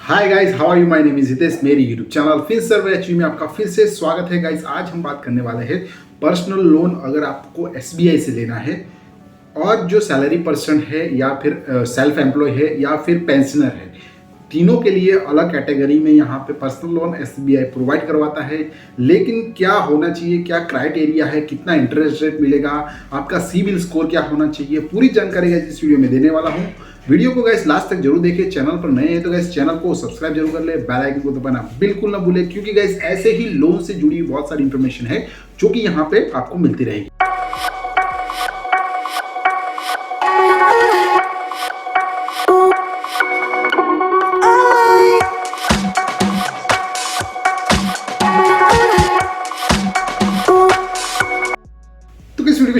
Hi guys, how are you? My name is Hitesh. मेरी YouTube channel फिर सर्वे में आपका फिर से स्वागत है। गाइस, आज हम बात करने वाले हैं पर्सनल लोन अगर आपको एसबीआई से लेना है और जो सैलरी पर्सन है या फिर सेल्फ एम्प्लॉय है या फिर पेंशनर है, तीनों के लिए अलग कैटेगरी में यहाँ पे पर्सनल लोन एसबीआई प्रोवाइड करवाता है। लेकिन क्या होना चाहिए, क्या क्राइटेरिया है, कितना इंटरेस्ट रेट मिलेगा, आपका सिबिल स्कोर क्या होना चाहिए, पूरी जानकारी इस वीडियो में देने वाला हूँ। वीडियो को गाइस लास्ट तक जरूर देखिए। चैनल पर नए हैं तो गाइस चैनल को सब्सक्राइब जरूर कर ले, बेल आइकन को दबाना बिल्कुल ना भूले, क्योंकि गाइस ऐसे ही लोन से जुड़ी बहुत सारी इंफॉर्मेशन है जो कि यहाँ पे आपको मिलती रहेगी।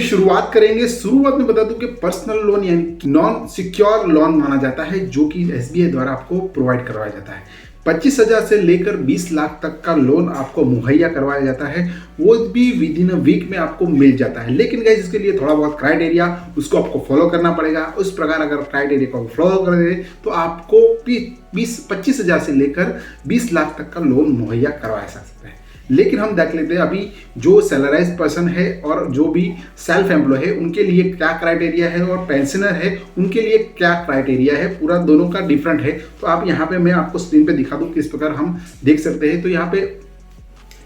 शुरुआत करेंगे। शुरुआत में बता दूं कि पर्सनल लोन यानी नॉन सिक्योर लोन माना जाता है जो कि एसबीआई द्वारा आपको प्रोवाइड करवाया जाता है। 25,000 से लेकर 20 लाख तक का लोन आपको मुहैया करवाया जाता है, वो भी विद इन अ वीक में आपको मिल जाता है। लेकिन गाइस इसके लिए थोड़ा बहुत क्राइटेरिया उसको आपको फॉलो करना पड़ेगा। उस प्रकार अगर क्राइटेरिया को फॉलो कर दे तो आपको 25,000 से लेकर 20 लाख तक का लोन मुहैया करवाया जा सकता है। लेकिन हम देख लेते हैं अभी जो सैलराइज पर्सन है और जो भी सेल्फ एम्प्लॉय है उनके लिए क्या क्राइटेरिया है और पेंशनर है उनके लिए क्या क्राइटेरिया है, पूरा दोनों का डिफरेंट है। तो आप यहाँ पे मैं आपको स्क्रीन पे दिखा दूँ किस प्रकार हम देख सकते हैं। तो यहाँ पे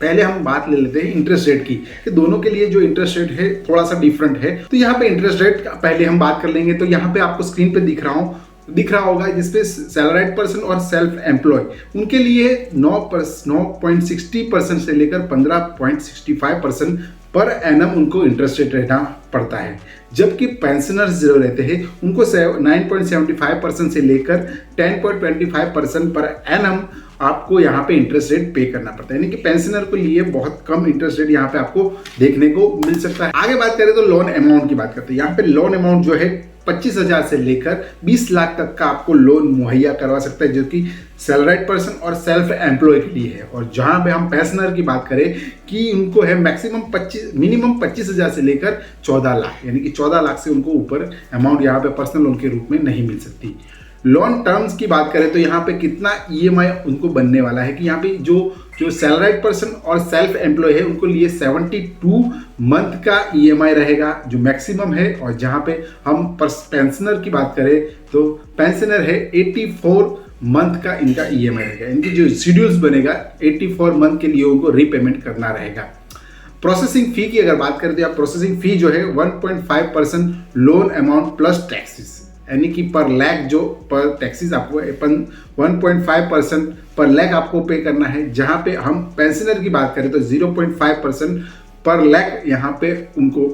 पहले हम बात ले लेते हैं इंटरेस्ट रेट की कि दोनों के लिए जो इंटरेस्ट रेट है थोड़ा सा डिफरेंट है। तो यहाँ पे इंटरेस्ट रेट पहले हम बात कर लेंगे। तो यहाँ पे आपको स्क्रीन पे दिख रहा होगा जिसपे सैलराइड पर्सन और सेल्फ एम्प्लॉय उनके लिए 9.60% से लेकर 15.65% पर एनम उनको इंटरेस्ट रेट रहना पड़ता है। जबकि पेंशनर्स जो रहते हैं उनको 9.75% से लेकर 10.25% पर एनम आपको यहाँ पे इंटरेस्ट रेट पे करना पड़ता है। यानी कि पेंशनर के लिए बहुत कम इंटरेस्ट रेट यहाँ पे आपको देखने को मिल सकता है। आगे बात करें तो लोन अमाउंट की बात करते हैं। यहाँ पे लोन अमाउंट जो है 25,000 से लेकर 20 लाख तक का आपको लोन मुहैया करवा सकता है जो कि सैलराइड पर्सन और सेल्फ एम्प्लॉय के लिए है। और जहां पे हम पेंशनर की बात करें कि उनको है मिनिमम 25,000 से लेकर 14 लाख, यानी कि 14 लाख से उनको ऊपर अमाउंट यहाँ पे पर्सनल लोन के रूप में नहीं मिल सकती। लोन टर्म्स की बात करें तो यहाँ पे कितना ईएमआई उनको बनने वाला है कि यहाँ पे जो सैलराइड पर्सन और सेल्फ एम्प्लॉय है उनको लिए 72 मंथ का ईएमआई रहेगा जो मैक्सिमम है। और जहाँ पे हम पेंशनर की बात करें तो पेंशनर है 84 मंथ का इनका ईएमआई रहेगा। इनकी जो शेड्यूल्स बनेगा 84 मंथ के लिए उनको रीपेमेंट करना रहेगा। प्रोसेसिंग फी की अगर बात करें तो प्रोसेसिंग फी जो है 1.5% लोन अमाउंट प्लस टैक्सेस, यानी कि पर लैख जो पर टैक्सेस आपको 1.5% पर लैख आपको पे करना है। जहां पे हम पेंशनर की बात करें तो 0.5% पर लैख यहाँ पे उनको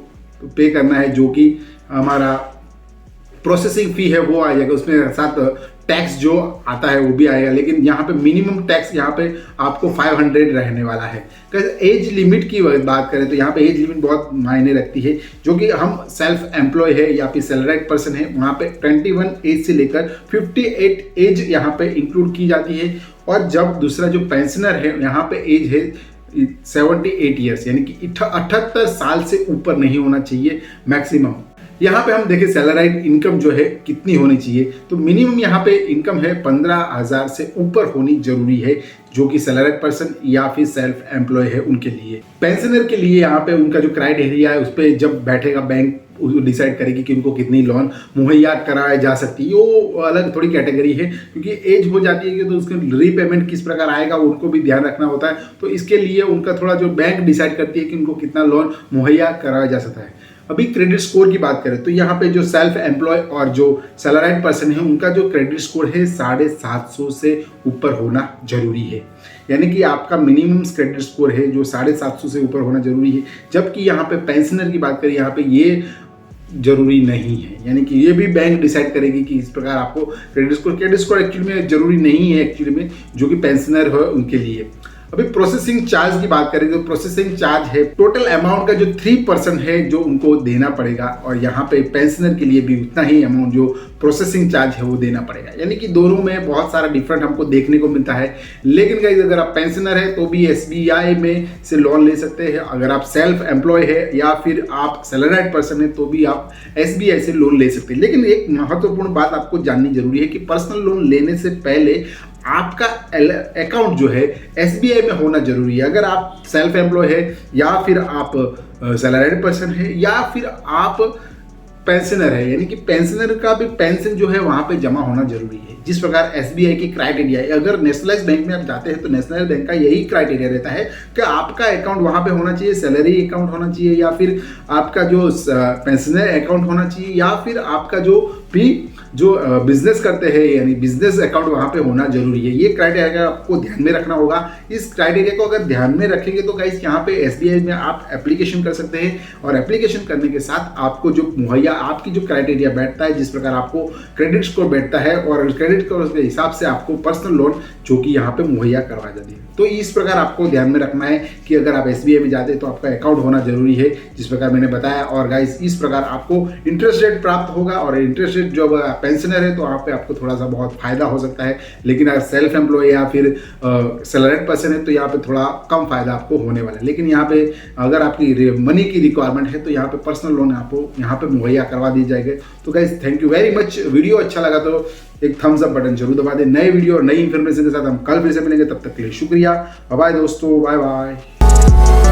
पे करना है, जो कि हमारा प्रोसेसिंग फी है वो आ जाएगा। उसमें साथ टैक्स जो आता है वो भी आएगा। लेकिन यहाँ पे मिनिमम टैक्स यहाँ पे आपको 500 रहने वाला है। एज लिमिट की बात करें तो यहाँ पे एज लिमिट बहुत मायने रखती है। जो कि हम सेल्फ एम्प्लॉय है या फिर सैलराइड पर्सन है वहाँ पे 21 एज से लेकर 58 एज यहाँ पे इंक्लूड की जाती है। और जब दूसरा जो पेंशनर है यहाँ पे एज है 78 ईयर्स, यानी कि 78 साल से ऊपर नहीं होना चाहिए मैक्सिमम। यहाँ पे हम देखें सैलराइड इनकम जो है कितनी होनी चाहिए, तो मिनिमम यहाँ पे इनकम है 15,000 से ऊपर होनी जरूरी है जो कि सैलराइड पर्सन या फिर सेल्फ एम्प्लॉय है उनके लिए। पेंशनर के लिए यहाँ पे उनका जो क्राइटेरिया है उस पर जब बैठेगा बैंक डिसाइड करेगी कि उनको कितनी लोन मुहैया कराया जा सकती है। वो अलग थोड़ी कैटेगरी है क्योंकि एज हो जाती है कि तो उसका रीपेमेंट किस प्रकार आएगा उनको भी ध्यान रखना होता है। तो इसके लिए उनका थोड़ा जो बैंक डिसाइड करती है कि उनको कितना लोन मुहैया कराया जा सकता है। अभी क्रेडिट स्कोर की बात करें तो यहाँ पे जो सेल्फ एम्प्लॉय और जो सैलराइड पर्सन है उनका जो क्रेडिट स्कोर है 750 से ऊपर होना जरूरी है। यानी कि आपका मिनिमम क्रेडिट स्कोर है जो 750 से ऊपर होना जरूरी है। जबकि यहाँ पे पेंशनर की बात करें यहाँ पे ये जरूरी नहीं है, यानी कि ये भी बैंक डिसाइड करेगी कि इस प्रकार आपको क्रेडिट स्कोर एक्चुअली में जरूरी नहीं है एक्चुअली में, जो कि पेंशनर है उनके लिए। अभी प्रोसेसिंग चार्ज की बात करें तो प्रोसेसिंग चार्ज है टोटल अमाउंट का जो 3% है जो उनको देना पड़ेगा। और यहाँ पे पेंशनर के लिए भी उतना ही अमाउंट जो प्रोसेसिंग चार्ज है वो देना पड़ेगा। यानी कि दोनों में बहुत सारा डिफरेंट हमको देखने को मिलता है। लेकिन गाइस अगर आप पेंशनर है तो भी एसबीआई में से लोन ले सकते हैं। अगर आप सेल्फ एम्प्लॉय है या फिर आप सैलराइड पर्सन है तो भी आप एसबीआई से लोन ले सकते हैं। लेकिन एक महत्वपूर्ण बात आपको जाननी जरूरी है कि पर्सनल लोन लेने से पहले आपका अकाउंट जो है SBI में होना जरूरी है। अगर आप सेल्फ एम्प्लॉय है या फिर आप सैलरीड पर्सन है या फिर आप पेंशनर है, यानी कि पेंशनर का भी पेंशन जो है वहां पे जमा होना जरूरी है। जिस प्रकार SBI की क्राइटेरिया है, अगर नेशनलाइज बैंक में आप जाते हैं तो नेशनल बैंक का यही क्राइटेरिया रहता है कि आपका अकाउंट वहां पे होना चाहिए, सैलरी अकाउंट होना चाहिए या फिर आपका जो पेंशनर अकाउंट होना चाहिए या फिर आपका जो बिजनेस करते हैं यानी बिजनेस अकाउंट वहां पे होना जरूरी है। ये क्राइटेरिया आपको ध्यान में रखना होगा। इस क्राइटेरिया को अगर ध्यान में रखेंगे तो गाइस यहाँ पे SBI में आप एप्लीकेशन कर सकते हैं और एप्लीकेशन करने के साथ आपको जो मुहैया आपकी जो क्राइटेरिया बैठता है, जिस प्रकार आपको क्रेडिट स्कोर बैठता है और क्रेडिट स्कोर के हिसाब से आपको पर्सनल लोन जो कि यहाँ पे मुहैया करवा जाती है। तो इस प्रकार आपको ध्यान में रखना है कि अगर आप SBI में जाते हैं तो आपका अकाउंट होना जरूरी है, जिस प्रकार मैंने बताया। और गाइस इस प्रकार आपको इंटरेस्ट रेट प्राप्त होगा और इंटरेस्ट रेट जो पेंशनर है तो वहाँ पे आपको थोड़ा सा बहुत फायदा हो सकता है, लेकिन अगर सेल्फ एम्प्लॉय या फिर सैलरीड पर्सन है तो यहाँ पे थोड़ा कम फायदा आपको होने वाला है। लेकिन यहाँ पे अगर आपकी मनी की रिक्वायरमेंट है तो यहाँ पे पर्सनल लोन आपको यहाँ पे मुहैया करवा दी जाएगी। तो guys thank you very much. Video अच्छा लगा तो एक थम्स अप बटन जरूर दबा दें। नए वीडियो और नई इंफॉर्मेशन के साथ हम कल फिर से मिलेंगे, तब तक के लिए शुक्रिया। बाय दोस्तों, बाय बाय।